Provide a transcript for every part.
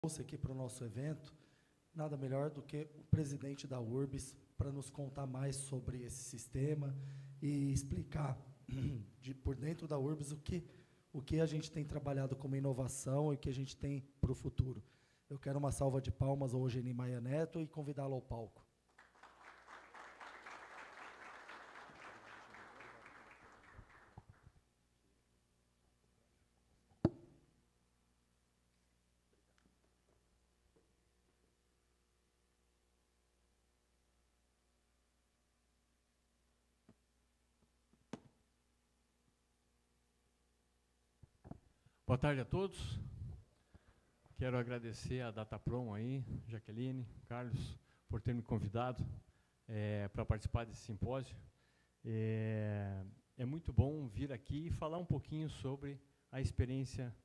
trouxe aqui para o nosso evento, nada melhor do que o presidente da URBS para nos contar mais sobre esse sistema e explicar por dentro da URBS o que a gente tem trabalhado como inovação e o que a gente tem para o futuro. Eu quero uma salva de palmas ao Eugênio Maia Neto e convidá-lo ao palco. Boa tarde a todos. Quero agradecer a Dataprom aí, Jaqueline, Carlos, por ter me convidado para participar desse simpósio. É muito bom vir aqui e falar um pouquinho sobre a experiência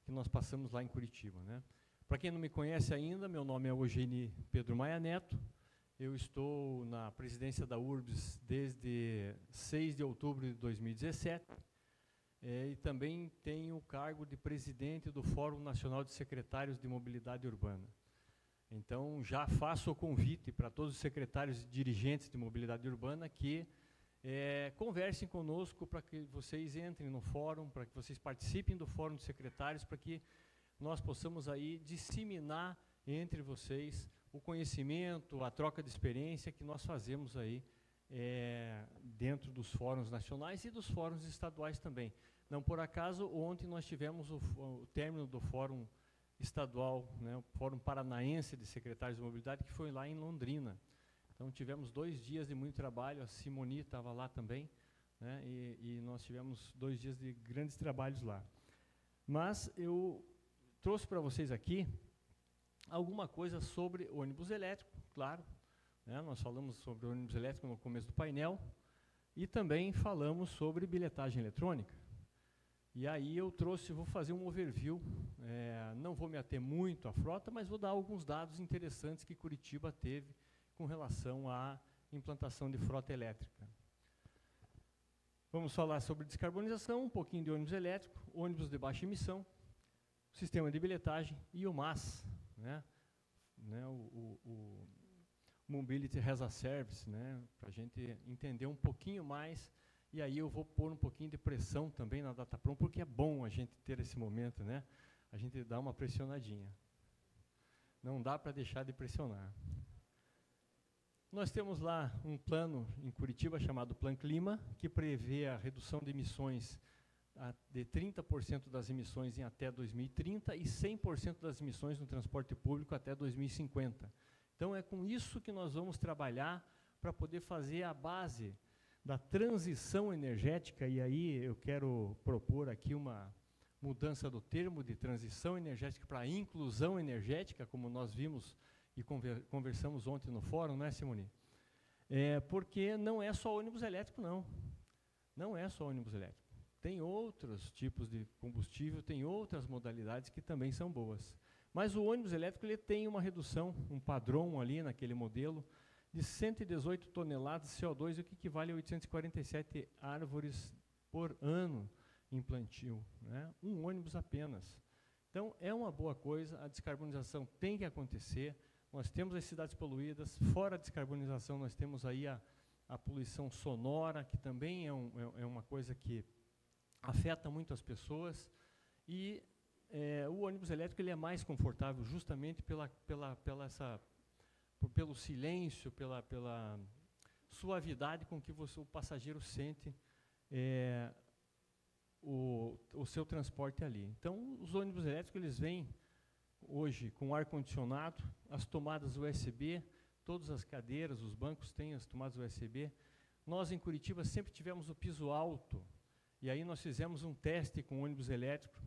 que nós passamos lá em Curitiba, né? Para quem não me conhece ainda, meu nome é Eugênio Pedro Maia Neto. Eu estou na presidência da URBS desde 6 de outubro de 2017. E também tenho o cargo de presidente do Fórum Nacional de Secretários de Mobilidade Urbana. Então, já faço o convite para todos os secretários e dirigentes de mobilidade urbana que conversem conosco para que vocês entrem no fórum, para que vocês participem do Fórum de Secretários, para que nós possamos aí disseminar entre vocês o conhecimento, a troca de experiência que nós fazemos aí dentro dos fóruns nacionais e dos fóruns estaduais também. Não por acaso, ontem nós tivemos o término do Fórum Estadual, né, o Fórum Paranaense de Secretários de Mobilidade, que foi lá em Londrina. Então, tivemos 2 dias de muito trabalho, a Simoni estava lá também, né, e nós tivemos 2 dias de grandes trabalhos lá. Mas eu trouxe para vocês aqui alguma coisa sobre ônibus elétrico, claro. Nós falamos sobre ônibus elétrico no começo do painel e também falamos sobre bilhetagem eletrônica. E aí eu vou fazer um overview, não vou me ater muito à frota, mas vou dar alguns dados interessantes que Curitiba teve com relação à implantação de frota elétrica. Vamos falar sobre descarbonização, um pouquinho de ônibus elétrico, ônibus de baixa emissão, sistema de bilhetagem e o MAS, o Mobility as a Service, né, para a gente entender um pouquinho mais, e aí eu vou pôr um pouquinho de pressão também na Dataprom, porque é bom a gente ter esse momento, né, a gente dá uma pressionadinha. Não dá para deixar de pressionar. Nós temos lá um plano em Curitiba chamado Plan Clima, que prevê a redução de emissões de 30% das emissões em até 2030 e 100% das emissões no transporte público até 2050. Então, é com isso que nós vamos trabalhar para poder fazer a base da transição energética, e aí eu quero propor aqui uma mudança do termo de transição energética para inclusão energética, como nós vimos e conversamos ontem no fórum, não é, Simone? Porque não é só ônibus elétrico, não. Não é só ônibus elétrico. Tem outros tipos de combustível, tem outras modalidades que também são boas. Mas o ônibus elétrico ele tem uma redução, um padrão ali naquele modelo, de 118 toneladas de CO2, o que equivale a 847 árvores por ano em plantio, né? Um ônibus apenas. Então, é uma boa coisa, a descarbonização tem que acontecer, nós temos as cidades poluídas, fora a descarbonização nós temos aí a poluição sonora, que também é uma coisa que afeta muito as pessoas, e o ônibus elétrico ele é mais confortável justamente pelo silêncio, pela suavidade com que o passageiro sente o seu transporte ali. Então, os ônibus elétricos eles vêm hoje com ar-condicionado, as tomadas USB, todas as cadeiras, os bancos têm as tomadas USB. Nós, em Curitiba, sempre tivemos o piso alto, e aí nós fizemos um teste com ônibus elétrico,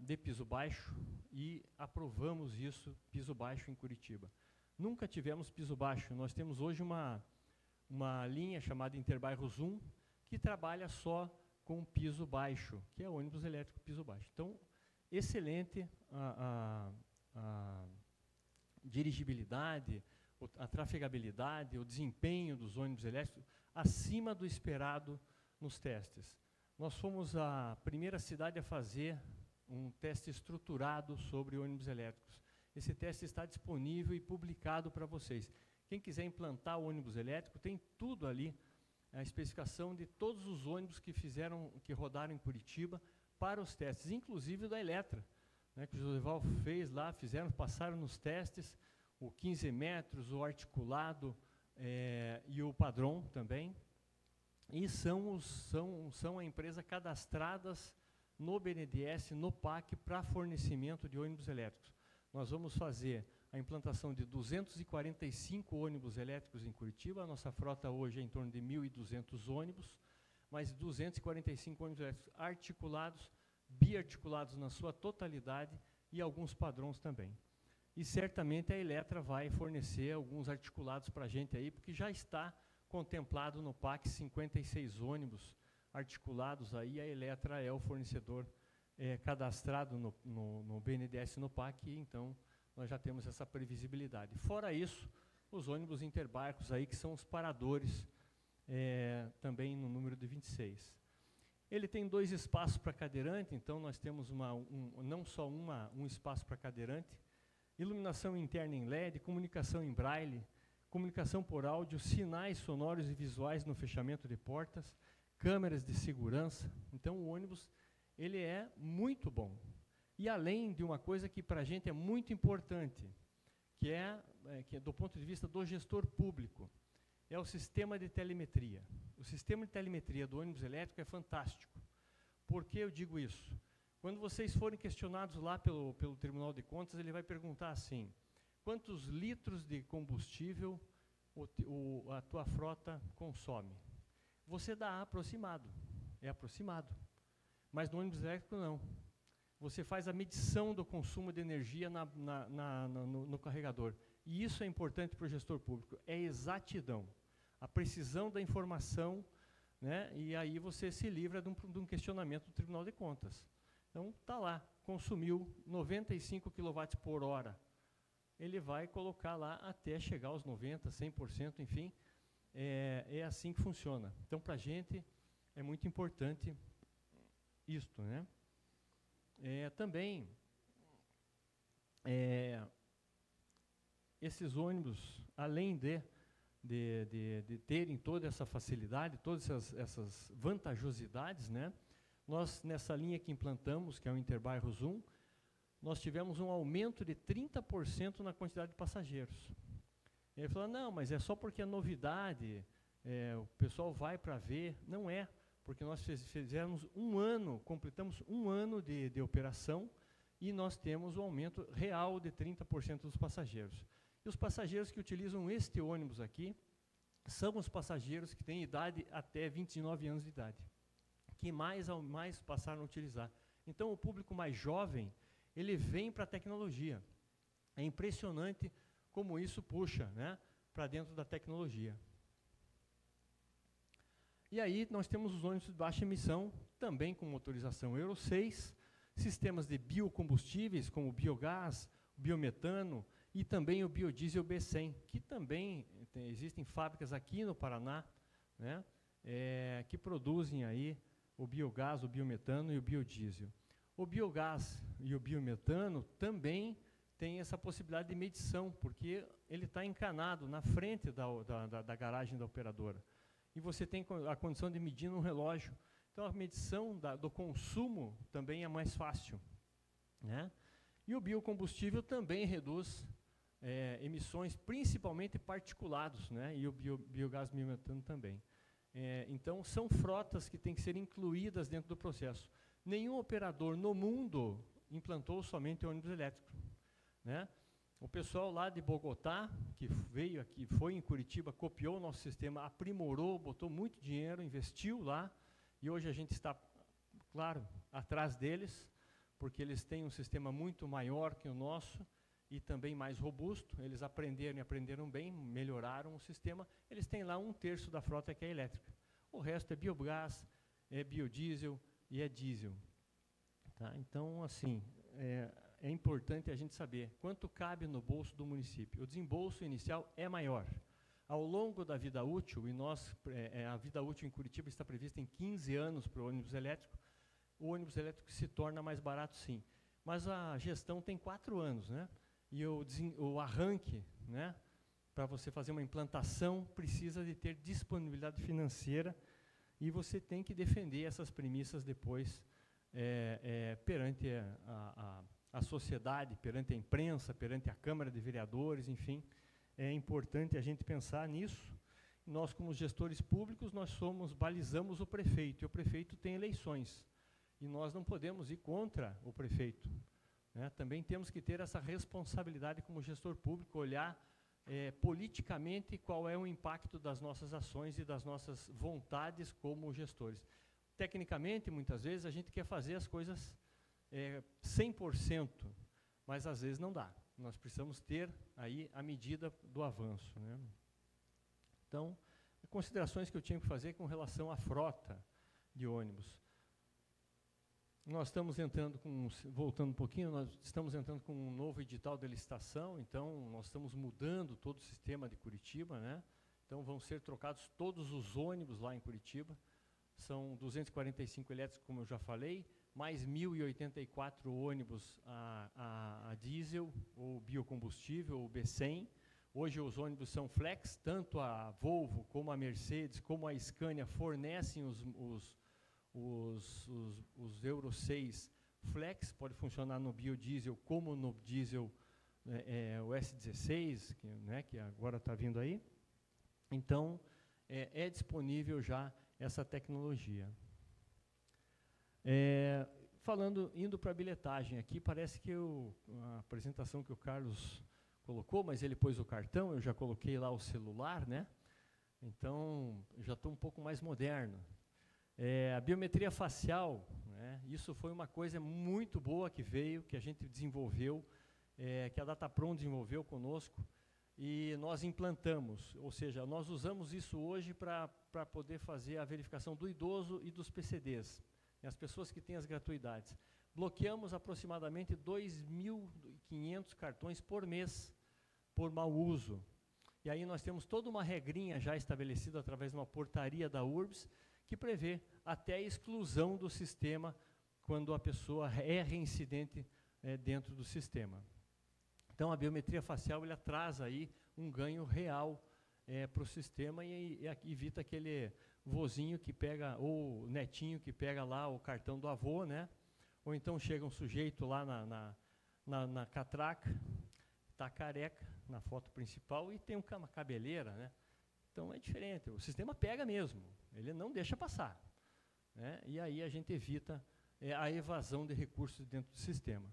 de piso baixo, e aprovamos isso, piso baixo em Curitiba. Nunca tivemos piso baixo, nós temos hoje uma linha chamada Interbairros 1, que trabalha só com piso baixo, que é o ônibus elétrico piso baixo. Então, excelente a dirigibilidade, a trafegabilidade, o desempenho dos ônibus elétricos, acima do esperado nos testes. Nós fomos a primeira cidade a fazer um teste estruturado sobre ônibus elétricos. Esse teste está disponível e publicado para vocês. Quem quiser implantar o ônibus elétrico, tem tudo ali, a especificação de todos os ônibus que rodaram em Curitiba para os testes, inclusive o da Eletra, né, que o Josival fez lá, passaram nos testes, o 15 metros, o articulado e o padrão também, e são a empresa cadastradas no BNDES, no PAC, para fornecimento de ônibus elétricos. Nós vamos fazer a implantação de 245 ônibus elétricos em Curitiba. A nossa frota hoje é em torno de 1.200 ônibus, mas 245 ônibus elétricos articulados, biarticulados na sua totalidade e alguns padrões também. E certamente a Eletra vai fornecer alguns articulados para a gente aí, porque já está contemplado no PAC 56 ônibus articulados aí, a Eletra é o fornecedor cadastrado no BNDES e no PAC, então nós já temos essa previsibilidade. Fora isso, os ônibus interbarcos aí, que são os paradores, também no número de 26. Ele tem 2 espaços para cadeirante, então nós temos não só um espaço para cadeirante, iluminação interna em LED, comunicação em braille, comunicação por áudio, sinais sonoros e visuais no fechamento de portas, câmeras de segurança. Então o ônibus ele é muito bom. E além de uma coisa que para a gente é muito importante, que é do ponto de vista do gestor público, é o sistema de telemetria. O sistema de telemetria do ônibus elétrico é fantástico. Por que eu digo isso? Quando vocês forem questionados lá pelo Tribunal de Contas, ele vai perguntar assim: quantos litros de combustível a tua frota consome? Você dá aproximado, é aproximado. Mas no ônibus elétrico não. Você faz a medição do consumo de energia no carregador. E isso é importante para o gestor público, é exatidão, a precisão da informação, né? E aí você se livra de um questionamento do Tribunal de Contas. Então, está lá, consumiu 95 kWh. Ele vai colocar lá até chegar aos 90%, 100%, enfim. É assim que funciona. Então, para a gente, é muito importante isto, né? Também, esses ônibus, além de terem toda essa facilidade, todas essas vantajosidades, né? Nós, nessa linha que implantamos, que é o Interbairros 1, nós tivemos um aumento de 30% na quantidade de passageiros. E ele falou, não, mas é só porque é novidade, o pessoal vai para ver. Não é, porque nós fizemos completamos um ano de operação e nós temos um aumento real de 30% dos passageiros. E os passageiros que utilizam este ônibus aqui são os passageiros que têm idade até 29 anos de idade, que mais passaram a utilizar. Então, o público mais jovem, ele vem para a tecnologia. É impressionante como isso puxa, né, para dentro da tecnologia. E aí nós temos os ônibus de baixa emissão, também com motorização Euro 6, sistemas de biocombustíveis, como o biogás, o biometano e também o biodiesel B100, que também existem fábricas aqui no Paraná, né, que produzem aí o biogás, o biometano e o biodiesel. O biogás e o biometano também tem essa possibilidade de medição, porque ele está encanado na frente da garagem da operadora. E você tem a condição de medir no relógio. Então, a medição do consumo também é mais fácil, né? E o biocombustível também reduz emissões, principalmente particulados, né? E o biogás e o biometano também. Então, são frotas que têm que ser incluídas dentro do processo. Nenhum operador no mundo implantou somente ônibus elétrico, né? O pessoal lá de Bogotá, que veio aqui, foi em Curitiba, copiou o nosso sistema, aprimorou, botou muito dinheiro, investiu lá, e hoje a gente está, claro, atrás deles, porque eles têm um sistema muito maior que o nosso e também mais robusto. Eles aprenderam e aprenderam bem, melhoraram o sistema. Eles têm lá 1/3 da frota que é elétrica. O resto é biogás, é biodiesel e é diesel. Tá? Então, assim, é importante a gente saber quanto cabe no bolso do município. O desembolso inicial é maior. Ao longo da vida útil, e a vida útil em Curitiba está prevista em 15 anos para o ônibus elétrico, o ônibus elétrico se torna mais barato, sim. Mas a gestão tem 4 anos, né? E o arranque, né, para você fazer uma implantação, precisa de ter disponibilidade financeira, e você tem que defender essas premissas depois perante a sociedade, perante a imprensa, perante a Câmara de Vereadores, enfim. É importante a gente pensar nisso. Nós, como gestores públicos, balizamos o prefeito, e o prefeito tem eleições, e nós não podemos ir contra o prefeito, né? Também temos que ter essa responsabilidade como gestor público, olhar politicamente qual é o impacto das nossas ações e das nossas vontades como gestores. Tecnicamente, muitas vezes, a gente quer fazer as coisas 100%, mas às vezes não dá. Nós precisamos ter aí a medida do avanço, né? Então, considerações que eu tinha que fazer com relação à frota de ônibus. Nós estamos entrando voltando um pouquinho, nós estamos entrando com um novo edital de licitação, então nós estamos mudando todo o sistema de Curitiba, né? Então vão ser trocados todos os ônibus lá em Curitiba, são 245 elétricos, como eu já falei, mais 1.084 ônibus a diesel, ou biocombustível, ou B100. Hoje os ônibus são flex, tanto a Volvo, como a Mercedes, como a Scania fornecem os Euro 6 flex, pode funcionar no biodiesel como no diesel o S16, que agora está vindo aí. Então, é disponível já essa tecnologia. Indo para a bilhetagem aqui, parece que a apresentação que o Carlos colocou, mas ele pôs o cartão, eu já coloquei lá o celular, né? Então, já estou um pouco mais moderno. A biometria facial, né, isso foi uma coisa muito boa que veio, que a gente desenvolveu, que a Datapron desenvolveu conosco, e nós implantamos, ou seja, nós usamos isso hoje para poder fazer a verificação do idoso e dos PCDs, as pessoas que têm as gratuidades. Bloqueamos aproximadamente 2.500 cartões por mês, por mau uso. E aí nós temos toda uma regrinha já estabelecida através de uma portaria da URBS, que prevê até a exclusão do sistema quando a pessoa é reincidente dentro do sistema. Então, a biometria facial ela traz aí um ganho real para o sistema e evita aquele vozinho que pega, ou netinho que pega lá o cartão do avô, né? Ou então chega um sujeito lá na catraca, está careca na foto principal e tem uma cabeleira, né? Então, é diferente, o sistema pega mesmo, ele não deixa passar, né? E aí a gente evita a evasão de recursos dentro do sistema.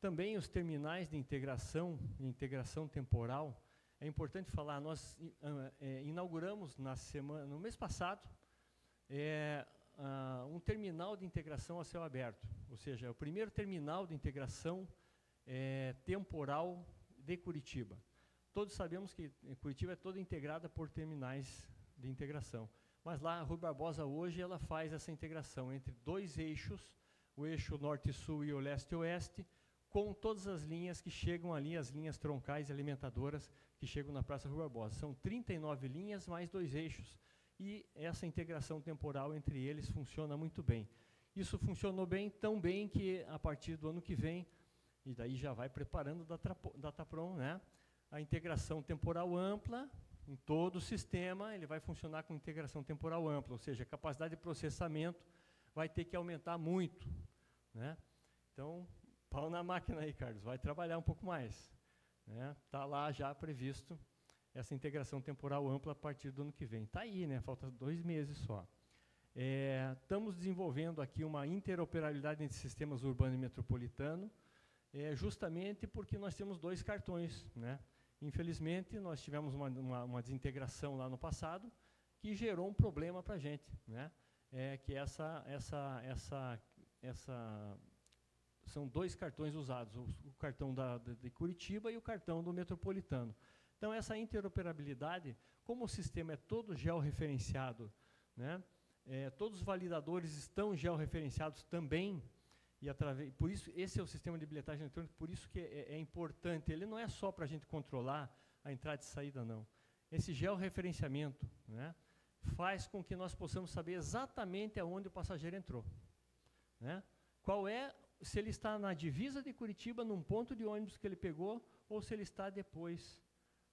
Também os terminais de integração temporal, é importante falar, nós inauguramos no mês passado um terminal de integração a céu aberto, ou seja, o primeiro terminal de integração temporal de Curitiba. Todos sabemos que Curitiba é toda integrada por terminais de integração. Mas lá, a Rui Barbosa, hoje, ela faz essa integração entre 2 eixos, o eixo norte-sul e o leste-oeste, com todas as linhas que chegam ali, as linhas troncais e alimentadoras que chegam na Praça Rui Barbosa. São 39 linhas, mais 2 eixos. E essa integração temporal entre eles funciona muito bem. Isso funcionou bem, tão bem que, a partir do ano que vem, e daí já vai preparando o Datapron, né? A integração temporal ampla, em todo o sistema, ele vai funcionar com integração temporal ampla, ou seja, a capacidade de processamento vai ter que aumentar muito, né? Então, pau na máquina aí, Carlos, vai trabalhar um pouco mais, né? Está lá já previsto essa integração temporal ampla a partir do ano que vem. Está aí, né? Falta 2 meses só. Estamos desenvolvendo aqui uma interoperabilidade entre sistemas urbano e metropolitano, justamente porque nós temos 2 cartões, né? Infelizmente, nós tivemos uma desintegração lá no passado que gerou um problema para a gente, né? São 2 cartões usados, o cartão de Curitiba e o cartão do metropolitano. Então, essa interoperabilidade, como o sistema é todo georreferenciado, né? Todos os validadores estão georreferenciados também, e por isso, esse é o sistema de bilhetagem eletrônica, por isso que é importante. Ele não é só para a gente controlar a entrada e saída, não. Esse georreferenciamento, né, faz com que nós possamos saber exatamente aonde o passageiro entrou. né? Qual é, se ele está na divisa de Curitiba, num ponto de ônibus que ele pegou, ou se ele está depois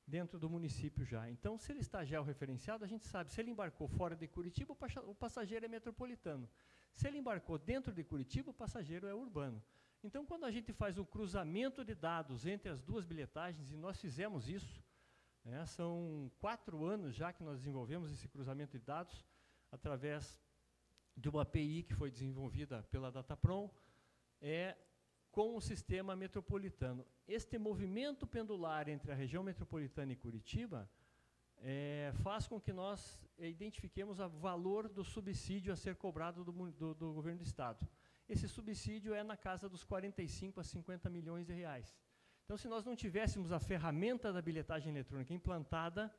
dentro do município já. Então, se ele está georreferenciado, a gente sabe, se ele embarcou fora de Curitiba, o passageiro é metropolitano. Se ele embarcou dentro de Curitiba, o passageiro é urbano. Então, quando a gente faz o cruzamento de dados entre as duas bilhetagens, e nós fizemos isso, né, são 4 anos já que nós desenvolvemos esse cruzamento de dados, através de uma API que foi desenvolvida pela Dataprom, com o sistema metropolitano. Este movimento pendular entre a região metropolitana e Curitiba faz com que nós identifiquemos o valor do subsídio a ser cobrado do governo do Estado. Esse subsídio é na casa dos 45 a 50 milhões de reais. Então, se nós não tivéssemos a ferramenta da bilhetagem eletrônica implantada,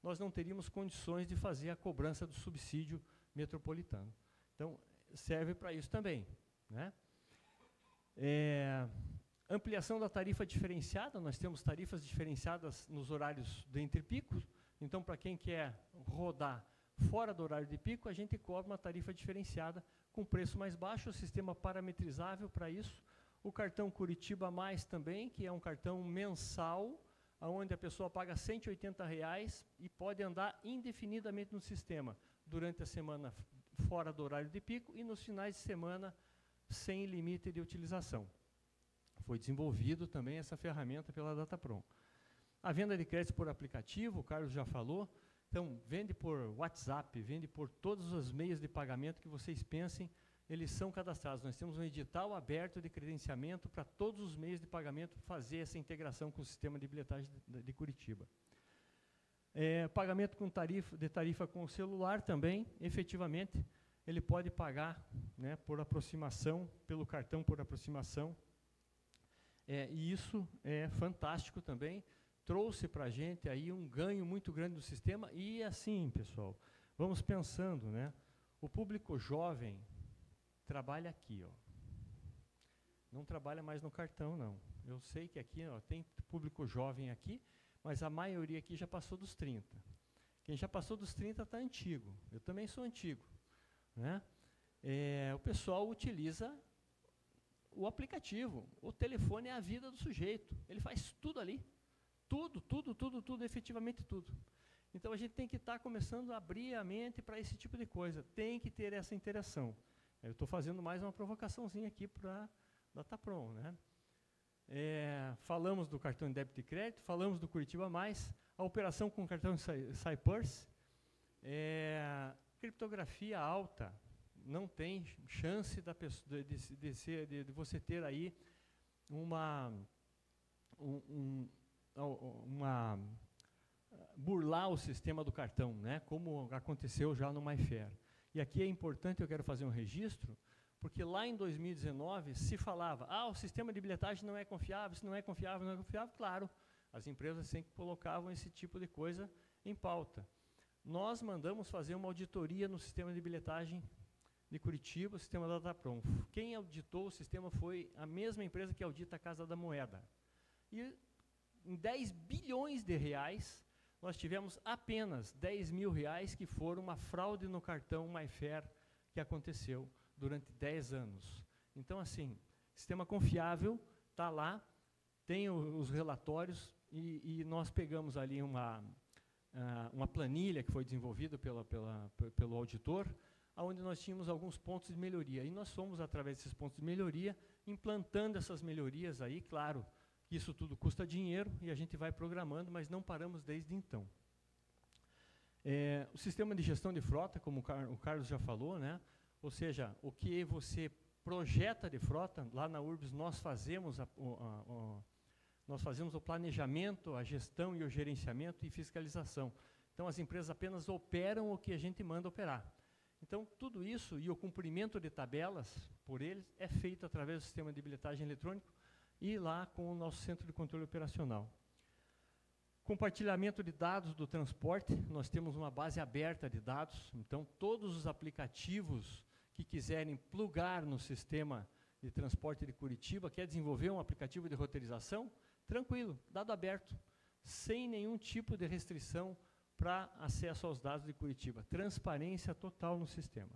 nós não teríamos condições de fazer a cobrança do subsídio metropolitano. Então, serve para isso também, né? Ampliação da tarifa diferenciada, nós temos tarifas diferenciadas nos horários do entre-pico. Então, para quem quer rodar fora do horário de pico, a gente cobra uma tarifa diferenciada com preço mais baixo, o sistema parametrizável para isso. O cartão Curitiba Mais também, que é um cartão mensal, onde a pessoa paga R$ 180 e pode andar indefinidamente no sistema, durante a semana fora do horário de pico e nos finais de semana sem limite de utilização. Foi desenvolvido também essa ferramenta pela Dataprom. A venda de crédito por aplicativo, o Carlos já falou, então vende por WhatsApp, vende por todos os meios de pagamento que vocês pensem, eles são cadastrados. Nós temos um edital aberto de credenciamento para todos os meios de pagamento fazer essa integração com o sistema de bilhetagem de Curitiba. Pagamento com tarifa com o celular também, efetivamente, ele pode pagar, né, por aproximação, pelo cartão por aproximação. E isso é fantástico também, trouxe para a gente aí um ganho muito grande do sistema. E assim, pessoal, vamos pensando, né, o público jovem trabalha aqui, ó. Não trabalha mais no cartão, não. Eu sei que aqui, ó, tem público jovem aqui, mas a maioria aqui já passou dos 30. Quem já passou dos 30 está antigo. Eu também sou antigo, né? O pessoal utiliza o aplicativo. O telefone é a vida do sujeito. Ele faz tudo ali. Tudo, efetivamente tudo. Então, a gente tem que estar começando a abrir a mente para esse tipo de coisa. Tem que ter essa interação. Eu estou fazendo mais uma provocaçãozinha aqui para a Dataprom, né? Falamos do cartão de débito e crédito, falamos do Curitiba Mais, a operação com cartão Cypurs, criptografia alta, não tem chance de você ter aí burlar o sistema do cartão, né, como aconteceu já no MyFair. E aqui é importante, eu quero fazer um registro, porque lá em 2019 se falava, o sistema de bilhetagem não é confiável, isso não é confiável, não é confiável. Claro, as empresas sempre colocavam esse tipo de coisa em pauta. Nós mandamos fazer uma auditoria no sistema de bilhetagem de Curitiba, o sistema da Dataprom. Quem auditou o sistema foi a mesma empresa que audita a Casa da Moeda. E em 10 bilhões de reais, nós tivemos apenas 10 mil reais que foram uma fraude no cartão MyFair que aconteceu durante 10 anos. Então, assim, sistema confiável, está lá, tem os relatórios, e nós pegamos ali uma planilha que foi desenvolvida pelo auditor, onde nós tínhamos alguns pontos de melhoria. E nós fomos, através desses pontos de melhoria, implantando essas melhorias aí, claro, que isso tudo custa dinheiro, e a gente vai programando, mas não paramos desde então. O sistema de gestão de frota, como o Carlos já falou, né? Ou seja, o que você projeta de frota, lá na URBS nós fazemos o planejamento, a gestão e o gerenciamento e fiscalização. Então, as empresas apenas operam o que a gente manda operar. Então, tudo isso e o cumprimento de tabelas por eles é feito através do sistema de bilhetagem eletrônico e lá com o nosso centro de controle operacional. Compartilhamento de dados do transporte, nós temos uma base aberta de dados, então todos os aplicativos que quiserem plugar no sistema de transporte de Curitiba, quer desenvolver um aplicativo de roteirização, tranquilo, dado aberto, sem nenhum tipo de restrição para acesso aos dados de Curitiba. Transparência total no sistema.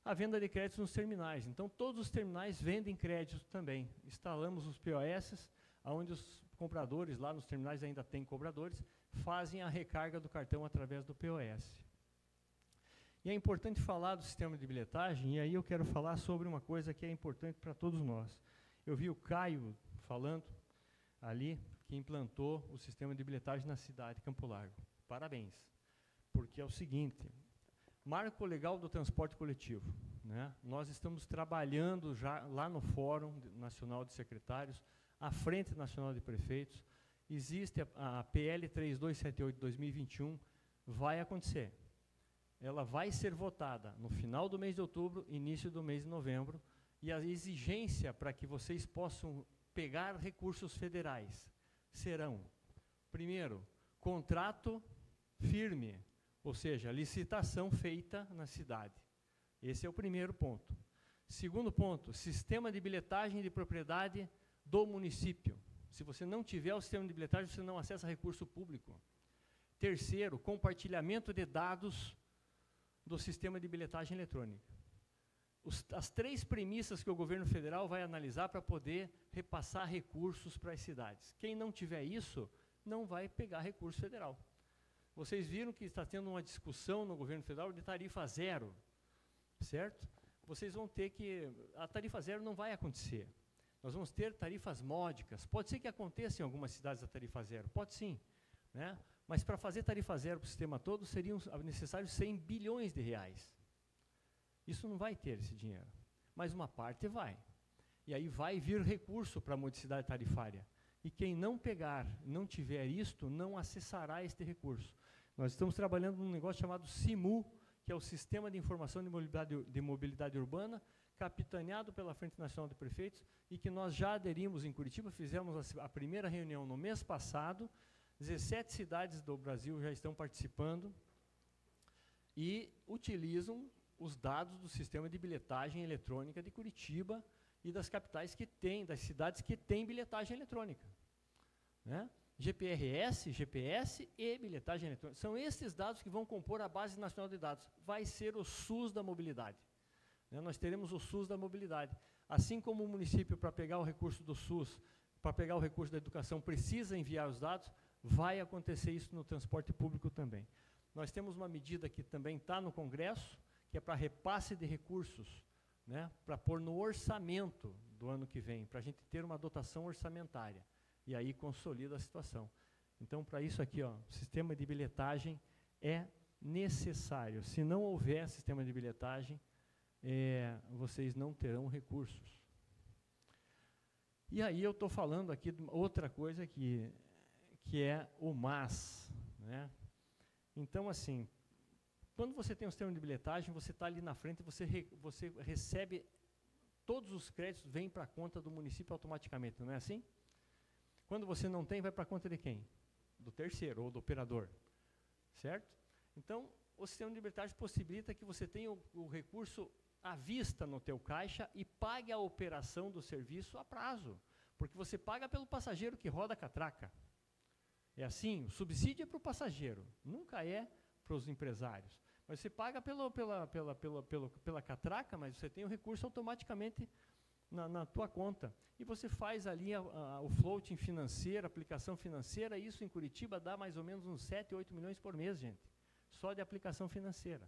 a venda de créditos nos terminais. Então, todos os terminais vendem créditos também. Instalamos os POS, onde os compradores, lá nos terminais ainda tem cobradores, fazem a recarga do cartão através do POS. E é importante falar do sistema de bilhetagem, e aí eu quero falar sobre uma coisa que é importante para todos nós. Eu vi o Caio falando ali, que implantou o sistema de bilhetagem na cidade de Campo Largo. Parabéns, porque é o seguinte, marco legal do transporte coletivo, né? Nós estamos trabalhando já lá no Fórum Nacional de Secretários, à Frente Nacional de Prefeitos, existe a PL 3278 de 2021, vai acontecer. Ela vai ser votada no final do mês de outubro, início do mês de novembro, e a exigência para que vocês possam pegar recursos federais serão, primeiro, contrato firme, ou seja, licitação feita na cidade. Esse é o primeiro ponto. Segundo ponto, sistema de bilhetagem de propriedade do município. Se você não tiver o sistema de bilhetagem, você não acessa recurso público. Terceiro, compartilhamento de dados do sistema de bilhetagem eletrônica. As três premissas que o governo federal vai analisar para poder repassar recursos para as cidades. Quem não tiver isso, não vai pegar recurso federal. Vocês viram que está tendo uma discussão no governo federal de tarifa zero, certo? Vocês vão ter que... A tarifa zero não vai acontecer. Nós vamos ter tarifas módicas. Pode ser que aconteça em algumas cidades a tarifa zero, pode sim, né? Mas para fazer tarifa zero para o sistema todo, seriam necessários 100 bilhões de reais. Isso não vai ter esse dinheiro, mas uma parte vai. E aí vai vir recurso para a modicidade tarifária. E quem não pegar, não tiver isto, não acessará este recurso. Nós estamos trabalhando num negócio chamado SIMU, que é o Sistema de Informação de Mobilidade Urbana, capitaneado pela Frente Nacional de Prefeitos, e que nós já aderimos em Curitiba, fizemos a primeira reunião no mês passado, 17 cidades do Brasil já estão participando e utilizam os dados do sistema de bilhetagem eletrônica de Curitiba e das capitais que têm, das cidades que têm bilhetagem eletrônica, né? GPRS, GPS e bilhetagem eletrônica. São esses dados que vão compor a Base Nacional de Dados. Vai ser o SUS da mobilidade, né? Nós teremos o SUS da mobilidade. Assim como o município, para pegar o recurso do SUS, para pegar o recurso da educação, precisa enviar os dados, vai acontecer isso no transporte público também. Nós temos uma medida que também está no Congresso, que é para repasse de recursos, né, para pôr no orçamento do ano que vem, para a gente ter uma dotação orçamentária, e aí consolida a situação. Então, para isso aqui, ó, o sistema de bilhetagem é necessário. Se não houver sistema de bilhetagem, vocês não terão recursos. E aí eu estou falando aqui de outra coisa que é o MAS, né? Então, assim, quando você tem um sistema de bilhetagem, você está ali na frente, você recebe, todos os créditos vêm para a conta do município automaticamente, não é assim? Quando você não tem, vai para a conta de quem? Do terceiro ou do operador, certo? Então, o sistema de bilhetagem possibilita que você tenha o recurso à vista no teu caixa e pague a operação do serviço a prazo, porque você paga pelo passageiro que roda a catraca. É assim, o subsídio é para o passageiro, nunca é para os empresários. Mas você paga pela catraca, mas você tem o recurso automaticamente na tua conta. E você faz ali o floating financeiro, a aplicação financeira, isso em Curitiba dá mais ou menos uns 7, 8 milhões por mês, gente, só de aplicação financeira.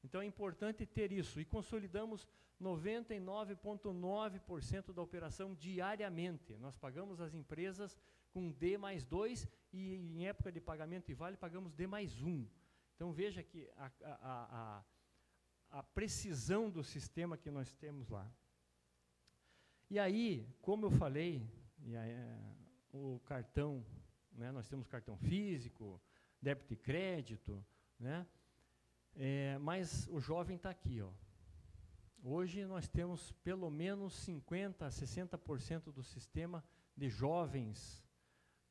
Então é importante ter isso. E consolidamos 99,9% da operação diariamente. Nós pagamos as empresas com D+2 e em época de pagamento e vale pagamos D+1. Então veja que a precisão do sistema que nós temos lá. E aí, como eu falei, o cartão, né, nós temos cartão físico, débito e crédito, né? Mas o jovem está aqui, ó. Hoje nós temos pelo menos 50% a 60% do sistema de jovens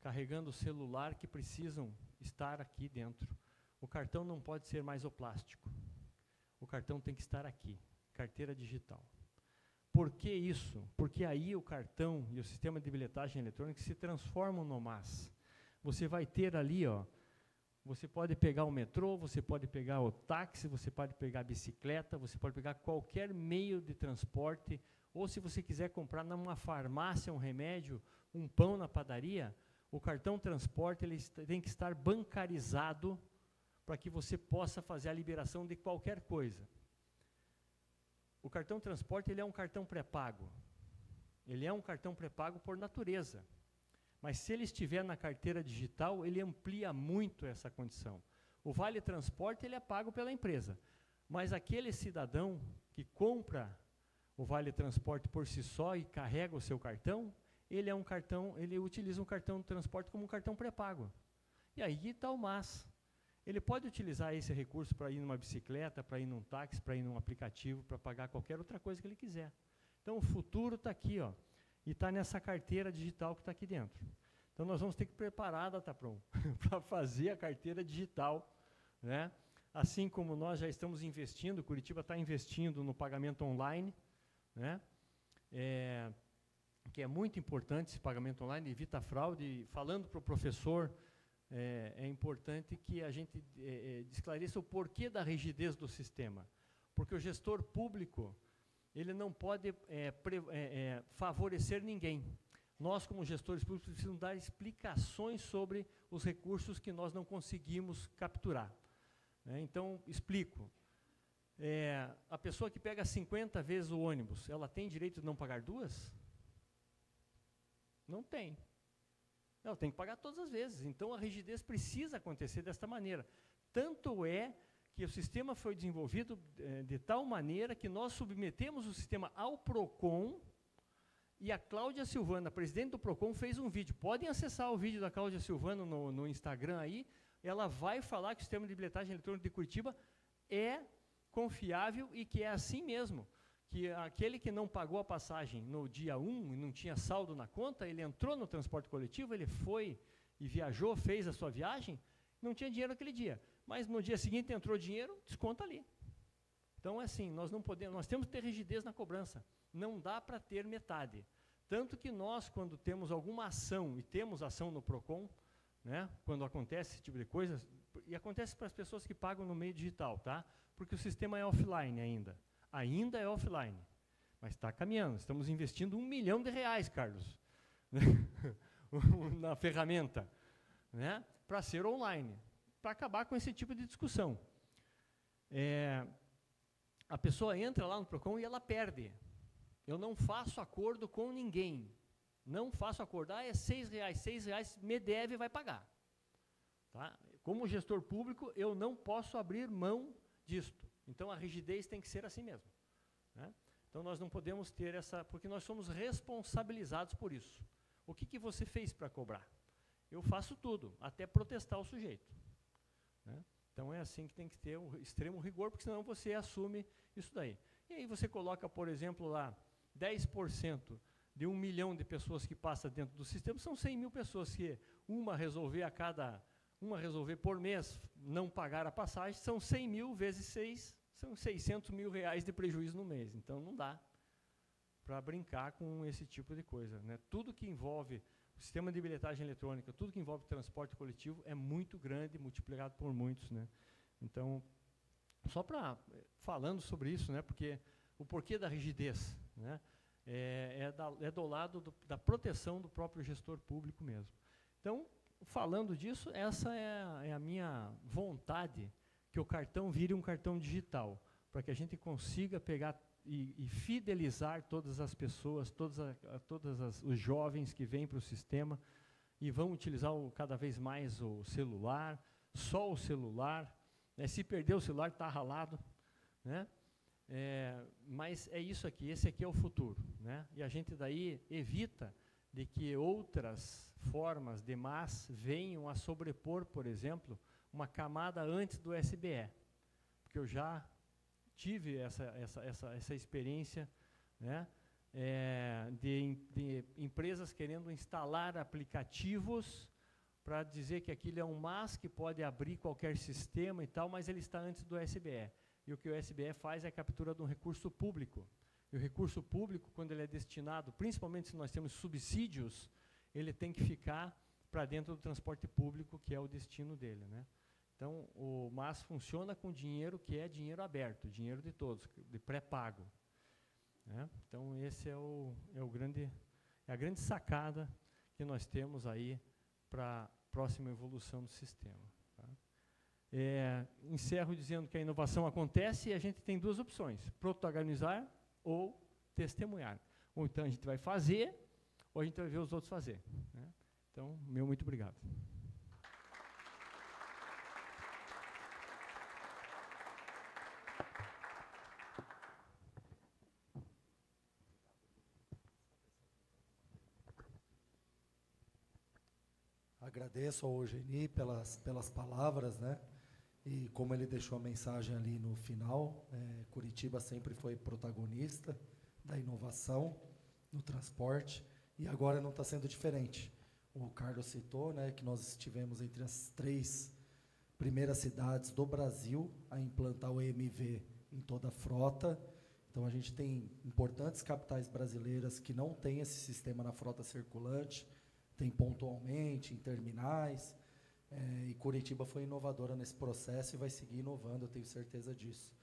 carregando o celular que precisam estar aqui dentro. O cartão não pode ser mais o plástico. O cartão tem que estar aqui, carteira digital. Por que isso? Porque aí o cartão e o sistema de bilhetagem eletrônica se transformam no MAS. Você vai ter ali, ó, Você pode pegar o metrô, você pode pegar o táxi, você pode pegar a bicicleta, você pode pegar qualquer meio de transporte, ou se você quiser comprar numa farmácia um remédio, um pão na padaria, o cartão transporte ele tem que estar bancarizado para que você possa fazer a liberação de qualquer coisa. O cartão transporte ele é um cartão pré-pago. Ele é um cartão pré-pago por natureza. Mas se ele estiver na carteira digital, ele amplia muito essa condição. O Vale Transporte ele é pago pela empresa, mas aquele cidadão que compra o Vale Transporte por si só e carrega o seu cartão, ele utiliza um cartão de transporte como um cartão pré-pago. E aí está o mas. Ele pode utilizar esse recurso para ir numa bicicleta, para ir num táxi, para ir num aplicativo, para pagar qualquer outra coisa que ele quiser. Então o futuro está aqui, ó. E está nessa carteira digital que está aqui dentro. Então, nós vamos ter que preparar a Dataprom para fazer a carteira digital, né? Assim como nós já estamos investindo, Curitiba está investindo no pagamento online, né? Que é muito importante esse pagamento online, evita fraude. Falando para o professor, é importante que a gente esclareça o porquê da rigidez do sistema. Porque o gestor público, ele não pode favorecer ninguém. Nós, como gestores públicos, precisamos dar explicações sobre os recursos que nós não conseguimos capturar. Então, explico. A pessoa que pega 50 vezes o ônibus, ela tem direito de não pagar 2? Não tem. Ela tem que pagar todas as vezes. Então, a rigidez precisa acontecer desta maneira. Tanto é que o sistema foi desenvolvido de tal maneira que nós submetemos o sistema ao PROCON, e a Cláudia Silvana, presidente do PROCON, fez um vídeo. Podem acessar o vídeo da Cláudia Silvana no Instagram aí, ela vai falar que o sistema de bilhetagem eletrônica de Curitiba é confiável e que é assim mesmo, que aquele que não pagou a passagem no dia 1 e não tinha saldo na conta, ele entrou no transporte coletivo, ele foi e viajou, fez a sua viagem, não tinha dinheiro naquele dia. Mas no dia seguinte entrou dinheiro, desconta ali. Então, é assim, nós não podemos, nós temos que ter rigidez na cobrança. Não dá para ter metade. Tanto que nós, quando temos alguma ação, e temos ação no PROCON, né, quando acontece esse tipo de coisa, e acontece para as pessoas que pagam no meio digital, tá? Porque o sistema é offline ainda. Ainda é offline. Mas está caminhando. Estamos investindo R$1 milhão, Carlos, na ferramenta, né, para ser online, para acabar com esse tipo de discussão. A pessoa entra lá no PROCON e ela perde. Eu não faço acordo com ninguém. Não faço acordo. É R$6, R$6 me deve, vai pagar. Tá? Como gestor público, eu não posso abrir mão disto. Então, a rigidez tem que ser assim mesmo. Né? Então, nós não podemos ter essa... Porque nós somos responsabilizados por isso. O que você fez para cobrar? Eu faço tudo, até protestar o sujeito. Né? Então, é assim que tem que ter um extremo rigor, porque senão você assume isso daí. E aí você coloca, por exemplo, lá, 10% de 1 milhão de pessoas que passa dentro do sistema, são 100 mil pessoas que uma resolver por mês não pagar a passagem, são 100 mil vezes 6, são 600 mil reais de prejuízo no mês. Então, não dá para brincar com esse tipo de coisa. Né? Tudo que envolve o sistema de bilhetagem eletrônica, tudo que envolve transporte coletivo é muito grande, multiplicado por muitos. Né? Então, só para falando sobre isso, né, porque o porquê da rigidez, né, é do lado da proteção do próprio gestor público mesmo. Então, falando disso, essa é a minha vontade, que o cartão vire um cartão digital, para que a gente consiga pegar e fidelizar todas as pessoas, os jovens que vêm para o sistema e vão utilizar cada vez mais o celular, só o celular. Né, se perder o celular, está ralado. Né? Mas é isso aqui, esse aqui é o futuro. Né? E a gente daí evita de que outras formas de MAS venham a sobrepor, por exemplo, uma camada antes do SBE. Porque eu já tive essa experiência, né? De empresas querendo instalar aplicativos para dizer que aquilo é um MAS que pode abrir qualquer sistema e tal, mas ele está antes do SBE. E o que o SBE faz é a captura de um recurso público. E o recurso público, quando ele é destinado, principalmente se nós temos subsídios, ele tem que ficar para dentro do transporte público, que é o destino dele. Né? Então, o MAS funciona com dinheiro que é dinheiro aberto, dinheiro de todos, de pré-pago, né? Então, esse é a grande sacada que nós temos aí para a próxima evolução do sistema. Tá? Encerro dizendo que a inovação acontece e a gente tem duas opções: protagonizar ou testemunhar. Ou então a gente vai fazer, ou a gente vai ver os outros fazer, né? Então, muito obrigado. Agradeço ao Eugeni pelas palavras, né? E como ele deixou a mensagem ali no final, Curitiba sempre foi protagonista da inovação no transporte, e agora não está sendo diferente. O Carlos citou, né, que nós estivemos entre as 3 primeiras cidades do Brasil a implantar o EMV em toda a frota. Então, a gente tem importantes capitais brasileiras que não têm esse sistema na frota circulante, tem pontualmente, em terminais, e Curitiba foi inovadora nesse processo e vai seguir inovando, eu tenho certeza disso.